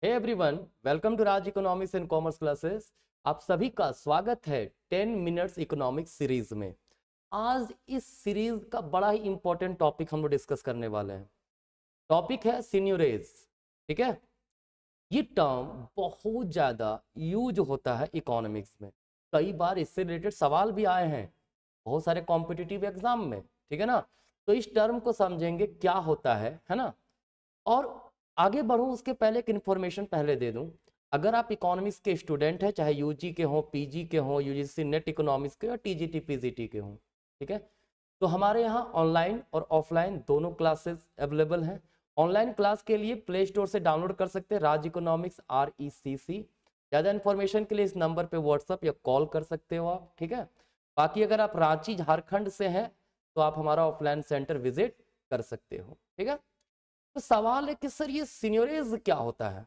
Hey everyone, welcome to Raj economics and commerce classes. आप सभी का स्वागत है 10 मिनट्स इकोनॉमिक्स सीरीज में। आज इस सीरीज का बड़ा ही इंपॉर्टेंट टॉपिक हम लोग डिस्कस करने वाले हैं। टॉपिक है सीनियोरेज। ठीक है, ये टर्म बहुत ज्यादा यूज होता है इकोनॉमिक्स में। कई बार इससे रिलेटेड सवाल भी आए हैं बहुत सारे कॉम्पिटिटिव एग्जाम में। ठीक है ना, तो इस टर्म को समझेंगे क्या होता है ना। और आगे बढ़ूं उसके पहले एक इन्फॉर्मेशन पहले दे दूं। अगर आप इकोनॉमिक्स के स्टूडेंट हैं, चाहे यूजी के हों, पीजी के हों, यूजीसी नेट इकोनॉमिक्स के, या टीजीटी पीजीटी के हों, ठीक है, तो हमारे यहाँ ऑनलाइन और ऑफलाइन दोनों क्लासेस अवेलेबल हैं। ऑनलाइन क्लास के लिए प्ले स्टोर से डाउनलोड कर सकते हैं राज इकोनॉमिक्स RECC। ज़्यादा इन्फॉर्मेशन के लिए इस नंबर पे व्हाट्सअप या कॉल कर सकते हो आप। ठीक है, बाकी अगर आप रांची झारखंड से हैं तो आप हमारा ऑफलाइन सेंटर विजिट कर सकते हो। ठीक है, तो सवाल है कि सर ये सीनियोरेज क्या होता है।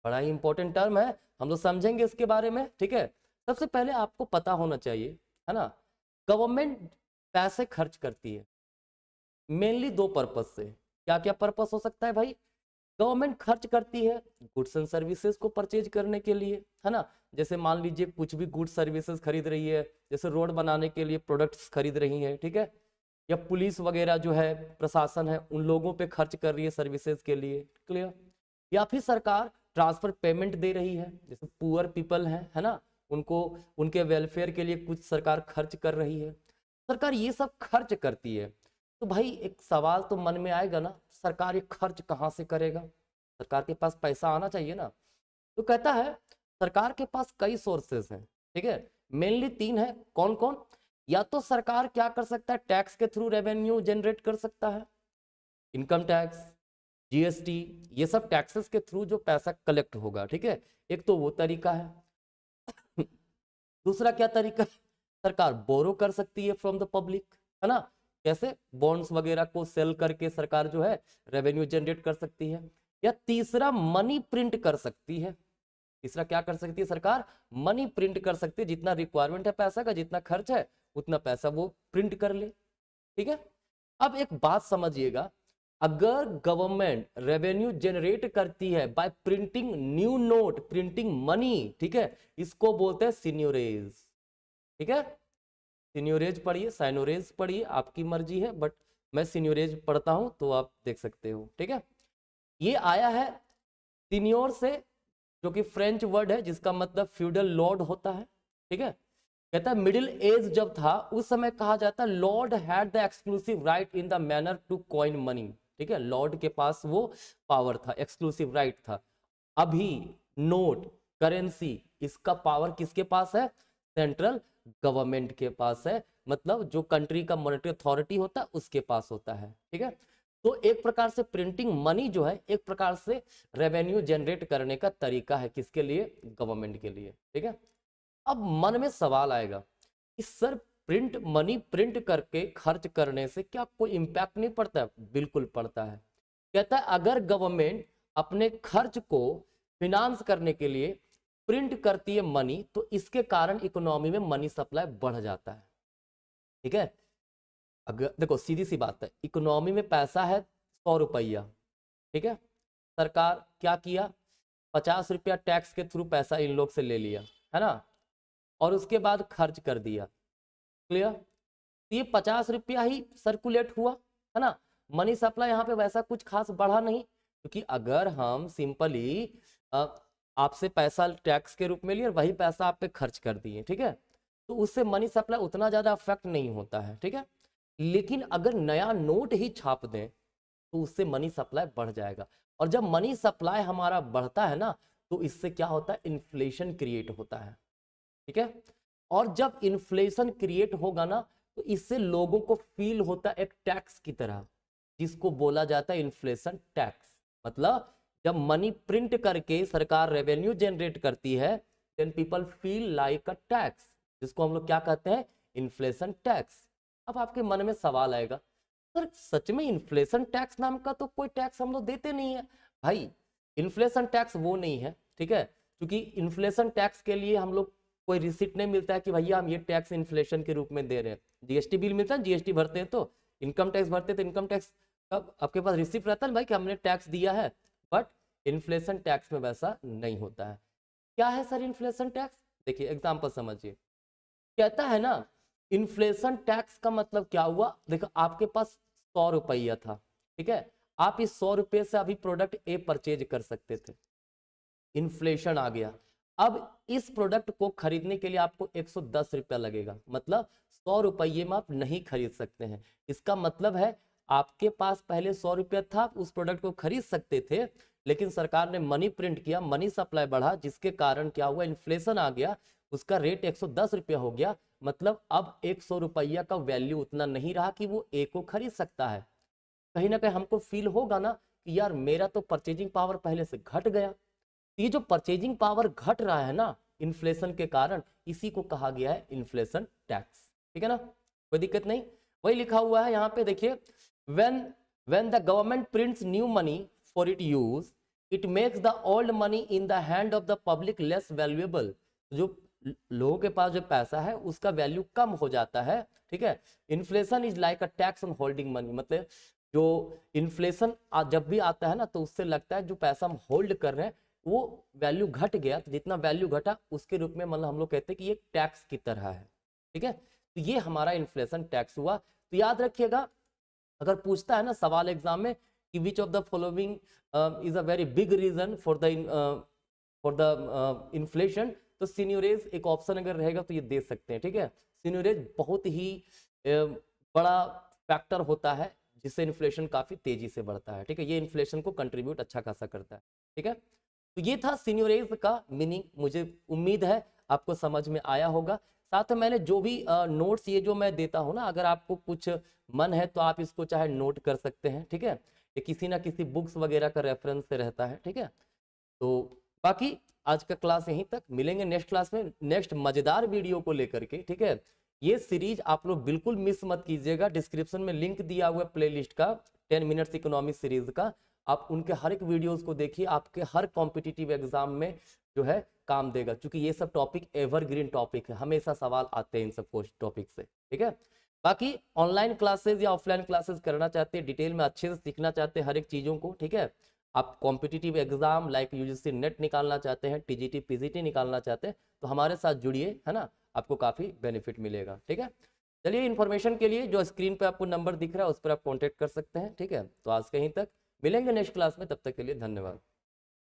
बड़ा ही इंपॉर्टेंट टर्म है, हम लोग समझेंगे इसके बारे में। ठीक है, सबसे पहले आपको पता होना चाहिए, है ना, गवर्नमेंट पैसे खर्च करती है मेनली दो पर्पज से। क्या क्या पर्पज हो सकता है भाई? गवर्नमेंट खर्च करती है गुड्स एंड सर्विसेज को परचेज करने के लिए, है ना। जैसे मान लीजिए कुछ भी गुड्स सर्विसेज खरीद रही है, जैसे रोड बनाने के लिए प्रोडक्ट्स खरीद रही है, ठीक है, या पुलिस वगैरह जो है, प्रशासन है, उन लोगों पे खर्च कर रही है सर्विसेज के लिए। क्लियर? या फिर सरकार ट्रांसफर पेमेंट दे रही है, जैसे पुअर पीपल है ना, उनको उनके वेलफेयर के लिए कुछ सरकार खर्च कर रही है। सरकार ये सब खर्च करती है, तो भाई एक सवाल तो मन में आएगा ना, सरकार ये खर्च कहाँ से करेगा? सरकार के पास पैसा आना चाहिए ना। तो कहता है सरकार के पास कई सोर्सेस हैं। ठीक है, मेनली तीन है। कौन कौन? या तो सरकार क्या कर सकता है, टैक्स के थ्रू रेवेन्यू जनरेट कर सकता है, इनकम टैक्स, GST, ये सब टैक्सेस के थ्रू जो पैसा कलेक्ट होगा। ठीक है, एक तो वो तरीका है। दूसरा क्या तरीका है? सरकार बोरो कर सकती है फ्रॉम द पब्लिक, है ना। कैसे? बॉन्ड्स वगैरह को सेल करके सरकार जो है रेवेन्यू जनरेट कर सकती है। या तीसरा मनी प्रिंट कर सकती है। तीसरा क्या कर सकती है सरकार? मनी प्रिंट कर सकती है, जितना रिक्वायरमेंट है पैसा का, जितना खर्च है उतना पैसा वो प्रिंट कर ले। ठीक है, अब एक बात समझिएगा, अगर गवर्नमेंट रेवेन्यू जनरेट करती है bye printing new note, printing money, ठीक है, इसको बोलते हैं सीनियोरेज। ठीक है, सीनियोरेज पढ़िए, साइनोरेज पढ़िए, आपकी मर्जी है, बट मैं सीनियोरेज पढ़ता हूं तो आप देख सकते हो। ठीक है, ये आया है सीनियोर से, जो कि फ्रेंच वर्ड है जिसका मतलब फ्यूडल लॉर्ड होता है। ठीक है, कहता है मिडिल एज जब था उस समय कहा जाता है lord had the exclusive right in the manner to coin money. ठीक है, लॉर्ड के पास वो पावर था, एक्सक्लूसिव राइट था। अभी नोट, करेंसी, इसका पावर किसके पास है? सेंट्रल गवर्नमेंट के पास है, मतलब जो कंट्री का मॉनेटरी अथॉरिटी होता है उसके पास होता है। ठीक है, तो एक प्रकार से प्रिंटिंग मनी जो है एक प्रकार से रेवेन्यू जनरेट करने का तरीका है, किसके लिए? गवर्नमेंट के लिए। ठीक है, अब मन में सवाल आएगा कि सर प्रिंट मनी प्रिंट करके खर्च करने से क्या कोई इंपैक्ट नहीं पड़ता है? बिल्कुल पड़ता है। कहता है अगर गवर्नमेंट अपने खर्च को फिनांस करने के लिए प्रिंट करती है मनी, तो इसके कारण इकोनॉमी में मनी सप्लाई बढ़ जाता है। ठीक है, अगर देखो सीधी सी बात है, इकोनॉमी में पैसा है 100 रुपया, ठीक है, सरकार क्या किया, 50 रुपया टैक्स के थ्रू पैसा इन लोग से ले लिया, है ना, और उसके बाद खर्च कर दिया। क्लियर? तो ये 50 रुपया ही सर्कुलेट हुआ, है ना। मनी सप्लाई यहाँ पे वैसा कुछ खास बढ़ा नहीं, क्योंकि अगर हम सिंपली आपसे पैसा टैक्स के रूप में लिए, वही पैसा आप पे खर्च कर दिए, ठीक है, तो उससे मनी सप्लाई उतना ज्यादा अफेक्ट नहीं होता है। ठीक है, लेकिन अगर नया नोट ही छाप दें तो उससे मनी सप्लाई बढ़ जाएगा, और जब मनी सप्लाई हमारा बढ़ता है ना, तो इससे क्या होता है? इन्फ्लेशन क्रिएट होता है। ठीक है, और जब इन्फ्लेशन क्रिएट होगा ना, तो इससे लोगों को फील होता है एक टैक्स की तरह, जिसको बोला जाता है इन्फ्लेशन टैक्स। मतलब जब मनी प्रिंट करके सरकार रेवेन्यू जनरेट करती है, then people feel like a tax, जिसको हम लोग क्या कहते हैं? Inflation tax. अब आपके मन में सवाल आएगा, सर सच में इन्फ्लेशन टैक्स नाम का तो कोई टैक्स हम लोग देते नहीं है। भाई इन्फ्लेशन टैक्स वो नहीं है, ठीक है, क्योंकि इन्फ्लेशन टैक्स के लिए हम लोग कोई रिसिप्ट नहीं मिलता है कि भैया हम ये टैक्स इन्फ्लेशन के रूप में दे रहे हैं। GST बिल मिलता है, GST भरते हैं, तो इनकम टैक्स भरते हैं, तो इनकम टैक्स का आपके पास रिसिप्ट रहता है भाई कि हमने टैक्स दिया है, बट इन्फ्लेशन टैक्स में वैसा नहीं होता है। क्या है सर इन्फ्लेशन टैक्स? देखिए एग्जांपल समझिए, कहता है ना इन्फ्लेशन टैक्स का मतलब क्या हुआ, देखो आपके पास 100 रुपया था, ठीक है, आप इस 100 रुपये से अभी प्रोडक्ट ए परचेज कर सकते थे, इन्फ्लेशन आ गया, अब इस प्रोडक्ट को खरीदने के लिए आपको 110 रुपया लगेगा, मतलब 100 रुपये में आप नहीं खरीद सकते हैं। इसका मतलब है आपके पास पहले 100 रुपया था, आप उस प्रोडक्ट को खरीद सकते थे, लेकिन सरकार ने मनी प्रिंट किया, मनी सप्लाई बढ़ा, जिसके कारण क्या हुआ, इन्फ्लेशन आ गया, उसका रेट 110 रुपया हो गया, मतलब अब 100 रुपया का वैल्यू उतना नहीं रहा कि वो ए को खरीद सकता है। कहीं ना कहीं हमको फील होगा ना कि यार मेरा तो परचेजिंग पावर पहले से घट गया। ये जो परचेजिंग पावर घट रहा है ना इन्फ्लेशन के कारण, इसी को कहा गया है इन्फ्लेशन टैक्स, ठीक है ना, कोई दिक्कत नहीं। वही लिखा हुआ है यहाँ पे देखिए, when the government prints new money for its use, it makes the old money in the hand of the public less valuable। जो लोगों के पास जो पैसा है उसका वैल्यू कम हो जाता है, ठीक है। Inflation is like a tax on holding money, मतलब जो इन्फ्लेशन जब भी आता है ना तो उससे लगता है जो पैसा हम होल्ड कर रहे हैं वो वैल्यू घट गया, तो जितना वैल्यू घटा उसके रूप में मतलब हम लोग कहते हैं कि ये टैक्स की तरह है, ठीक है। तो ये हमारा इन्फ्लेशन टैक्स हुआ। तो याद रखिएगा, अगर पूछता है ना सवाल एग्जाम में कि which of the following is a very big reason for the inflation, तो सीनियरेज एक ऑप्शन अगर रहेगा तो ये दे सकते हैं, ठीक है। सीनियरेज बहुत ही बड़ा फैक्टर होता है जिससे इन्फ्लेशन काफी तेजी से बढ़ता है, ठीक है, ये इन्फ्लेशन को कंट्रीब्यूट अच्छा खासा करता है, ठीक है। तो ये था सीनियरेज का मीनिंग, मुझे उम्मीद है आपको समझ में आया होगा। साथ में मैंने जो भी नोट्स ये जो मैं देता हूँ ना, अगर आपको कुछ मन है तो आप इसको चाहे नोट कर सकते हैं, ठीक है, ये किसी ना किसी बुक्स वगैरह का रेफरेंस से रहता है, ठीक है। तो बाकी आज का क्लास यहीं तक, मिलेंगे नेक्स्ट क्लास में नेक्स्ट मजेदार वीडियो को लेकर के, ठीक है। ये सीरीज आप लोग बिल्कुल मिस मत कीजिएगा, डिस्क्रिप्शन में लिंक दिया हुआ है प्लेलिस्ट का 10 मिनट्स इकोनॉमिक सीरीज का, आप उनके हर एक वीडियोस को देखिए, आपके हर कॉम्पिटिटिव एग्जाम में जो है काम देगा, क्योंकि ये सब टॉपिक एवरग्रीन टॉपिक है, हमेशा सवाल आते हैं इन सब टॉपिक से, ठीक है। बाकी ऑनलाइन क्लासेस या ऑफलाइन क्लासेस करना चाहते हैं, डिटेल में अच्छे से सीखना चाहते हैं हर एक चीज़ों को, ठीक है, आप competitive exam like UGC net निकालना चाहते हैं, टीजीटी पीजीटी निकालना चाहते हैं, तो हमारे साथ जुड़िए, है ना, आपको काफ़ी बेनिफिट मिलेगा, ठीक है। चलिए इन्फॉर्मेशन के लिए जो स्क्रीन पे आपको नंबर दिख रहा है उस पर आप कॉन्टेक्ट कर सकते हैं, ठीक है। तो आज कहीं तक, मिलेंगे नेक्स्ट क्लास में, तब तक के लिए धन्यवाद।